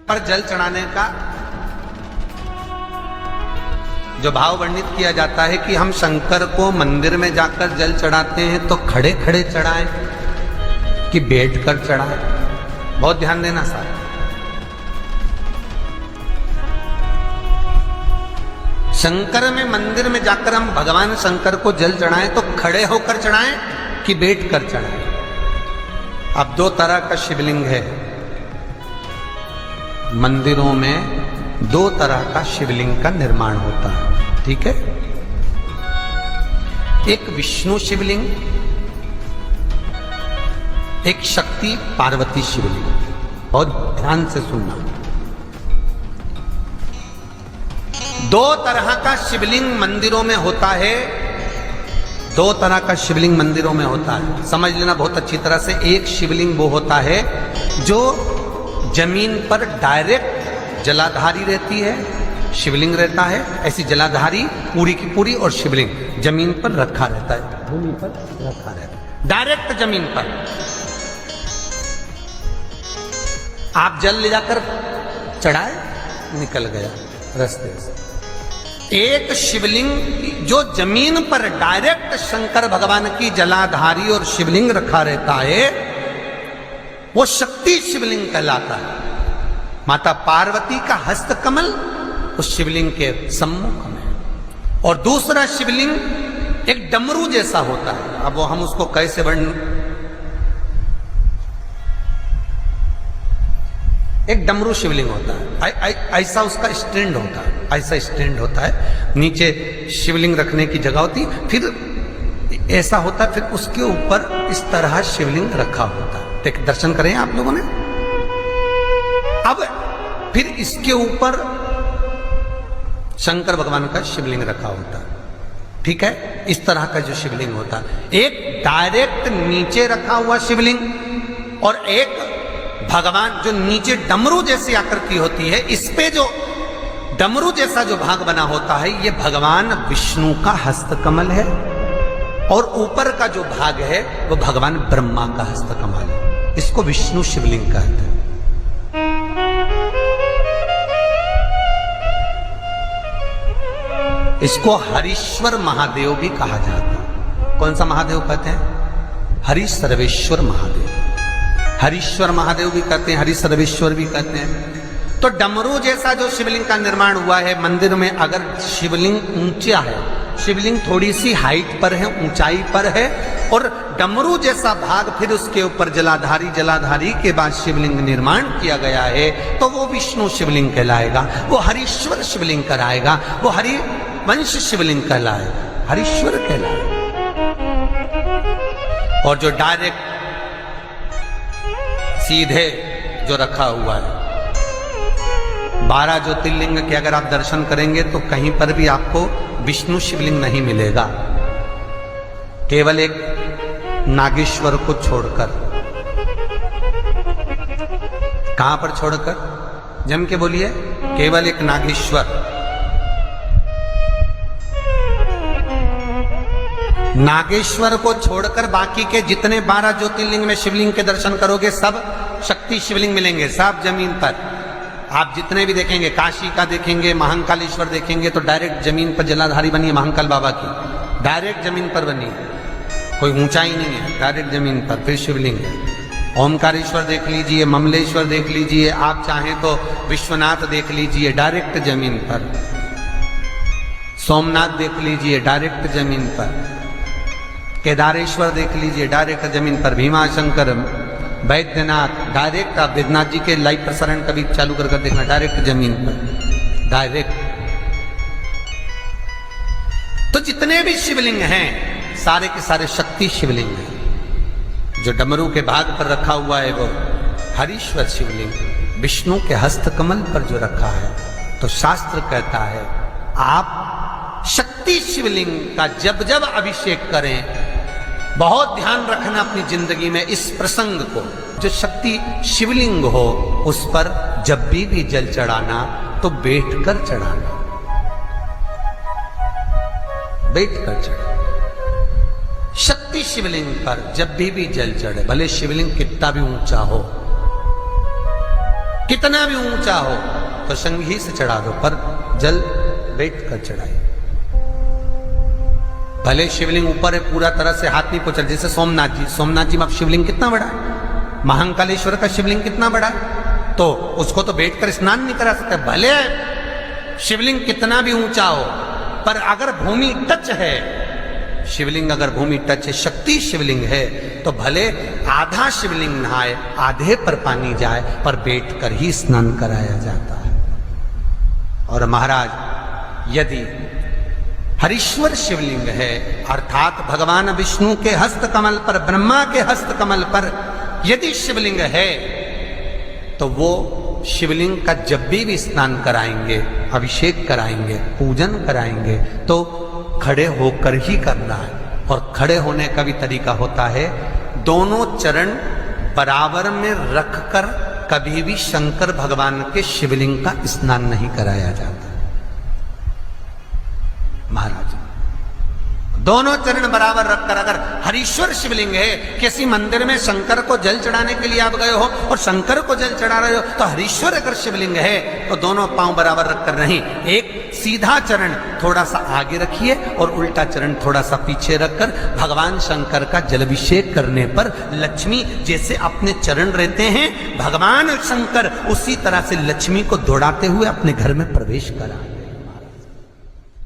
पर जल चढ़ाने का जो भाव वर्णित किया जाता है कि हम शंकर को मंदिर में जाकर जल चढ़ाते हैं तो खड़े खड़े चढ़ाएं कि बैठकर चढ़ाएं। बहुत ध्यान देना साहब। शंकर में मंदिर में जाकर हम भगवान शंकर को जल चढ़ाएं तो खड़े होकर चढ़ाएं कि बैठकर चढ़ाएं। अब दो तरह का शिवलिंग है मंदिरों में, दो तरह का शिवलिंग का निर्माण होता है, ठीक है। एक विष्णु शिवलिंग, एक शक्ति पार्वती शिवलिंग। और ध्यान से सुनना, दो तरह का शिवलिंग मंदिरों में होता है, दो तरह का शिवलिंग मंदिरों में होता है, समझ लेना बहुत अच्छी तरह से। एक शिवलिंग वो होता है जो जमीन पर डायरेक्ट जलाधारी रहती है, शिवलिंग रहता है, ऐसी जलाधारी पूरी की पूरी, और शिवलिंग जमीन पर रखा रहता है, भूमि पर रखा रहता है, डायरेक्ट जमीन पर। आप जल ले जाकर चढ़ाए, निकल गया रास्ते से। एक शिवलिंग जो जमीन पर डायरेक्ट शंकर भगवान की जलाधारी और शिवलिंग रखा रहता है, वो शक्ति शिवलिंग कहलाता है। माता पार्वती का हस्त कमल उस शिवलिंग के सम्मुख में। और दूसरा शिवलिंग एक डमरू जैसा होता है। अब वो हम उसको कैसे वर्णन, एक डमरू शिवलिंग होता है, ऐसा उसका स्टैंड होता है, ऐसा स्टैंड होता है, नीचे शिवलिंग रखने की जगह होती, फिर ऐसा होता है, फिर उसके ऊपर इस तरह शिवलिंग रखा होता है। देख, दर्शन करें आप लोगों ने। अब फिर इसके ऊपर शंकर भगवान का शिवलिंग रखा होता है, ठीक है। इस तरह का जो शिवलिंग होता है, एक डायरेक्ट नीचे रखा हुआ शिवलिंग और एक भगवान जो नीचे डमरू जैसी आकृति होती है, इस पे जो डमरू जैसा जो भाग बना होता है, ये भगवान विष्णु का हस्तकमल है, और ऊपर का जो भाग है वो भगवान ब्रह्मा का हस्तकमल है। इसको विष्णु शिवलिंग कहते हैं। इसको हरीश्वर महादेव भी कहा जाता है। कौन सा महादेव कहते हैं? हरि सर्वेश्वर महादेव। हरीश्वर महादेव भी कहते हैं, हरि सर्वेश्वर भी कहते हैं। तो डमरू जैसा जो शिवलिंग का निर्माण हुआ है मंदिर में, अगर शिवलिंग ऊंचा है, शिवलिंग थोड़ी सी हाइट पर है, ऊंचाई पर है, और डमरू जैसा भाग फिर उसके ऊपर जलाधारी के बाद शिवलिंग निर्माण किया गया है, तो वो विष्णु शिवलिंग कहलाएगा, वो हरीश्वर शिवलिंग कहलाएगा, वो हरिवंश शिवलिंग कहलाएगा, हरीश्वर कहलाएगा। और जो डायरेक्ट सीधे जो रखा हुआ है, 12 ज्योतिर्लिंग के अगर आप दर्शन करेंगे तो कहीं पर भी आपको विष्णु शिवलिंग नहीं मिलेगा, केवल एक नागेश्वर को छोड़कर। कहां पर छोड़कर? जम के बोलिए, केवल एक नागेश्वर। नागेश्वर को छोड़कर बाकी के जितने 12 ज्योतिर्लिंग में शिवलिंग के दर्शन करोगे, सब शक्ति शिवलिंग मिलेंगे, सब जमीन पर। आप जितने भी देखेंगे, काशी का देखेंगे, महाकालेश्वर देखेंगे, तो डायरेक्ट जमीन पर जलाधारी बनी है महाकाल बाबा की, डायरेक्ट जमीन पर बनी है, कोई ऊंचाई नहीं है, डायरेक्ट जमीन पर, फिर शिवलिंग है। ओमकारेश्वर देख लीजिए, ममलेश्वर देख लीजिए, आप चाहें तो विश्वनाथ देख लीजिए, डायरेक्ट जमीन पर। सोमनाथ देख लीजिए, डायरेक्ट जमीन पर। केदारेश्वर देख लीजिए, डायरेक्ट जमीन पर। भीमाशंकर, वैद्यनाथ, डायरेक्ट। आप वैद्यनाथ जी के लाइव प्रसारण कभी चालू कर देखना, डायरेक्ट जमीन पर, डायरेक्ट। तो जितने भी शिवलिंग हैं सारे के सारे शक्ति शिवलिंग हैं। जो डमरू के भाग पर रखा हुआ है वो हरीश्वर शिवलिंग, विष्णु के हस्तकमल पर जो रखा है, तो शास्त्र कहता है आप शक्ति शिवलिंग का जब जब अभिषेक करें, बहुत ध्यान रखना अपनी जिंदगी में इस प्रसंग को, जो शक्ति शिवलिंग हो उस पर जब भी जल चढ़ाना तो बैठकर चढ़ाना, बैठकर चढ़ाना। शक्ति शिवलिंग पर जब भी जल चढ़े, भले शिवलिंग कितना भी ऊंचा हो, कितना भी ऊंचा हो तो संगी से चढ़ा दो, पर जल बैठ कर चढ़ाए। भले शिवलिंग ऊपर है, पूरा तरह से हाथ नहीं पहुंचा, जैसे सोमनाथ जी में अब शिवलिंग कितना बड़ा है, महाकालेश्वर का शिवलिंग कितना बड़ा है, तो उसको तो बैठकर स्नान नहीं करा सकते। भले शिवलिंग कितना भी ऊंचा हो, पर अगर भूमि टच है, शिवलिंग अगर भूमि टच है, शक्ति शिवलिंग है, तो भले आधा शिवलिंग नहाए, आधे पर पानी जाए, पर बैठकर ही स्नान कराया जाता है। और महाराज यदि हरीश्वर शिवलिंग है, अर्थात भगवान विष्णु के हस्त कमल पर, ब्रह्मा के हस्त कमल पर यदि शिवलिंग है, तो वो शिवलिंग का जब भी स्नान कराएंगे, अभिषेक कराएंगे, पूजन कराएंगे, तो खड़े होकर ही करना है। और खड़े होने का भी तरीका होता है, दोनों चरण बराबर में रखकर कभी भी शंकर भगवान के शिवलिंग का स्नान नहीं कराया जाता। महाराज दोनों चरण बराबर रखकर, अगर हरीश्वर शिवलिंग है, किसी मंदिर में शंकर को जल चढ़ाने के लिए आप गए हो और शंकर को जल चढ़ा रहे हो, तो हरीश्वर अगर शिवलिंग है तो दोनों पांव बराबर रखकर नहीं, एक सीधा चरण थोड़ा सा आगे रखिए और उल्टा चरण थोड़ा सा पीछे रखकर भगवान शंकर का जलाभिषेक करने पर लक्ष्मी जैसे अपने चरण रहते हैं, भगवान शंकर उसी तरह से लक्ष्मी को दौड़ाते हुए अपने घर में प्रवेश करा।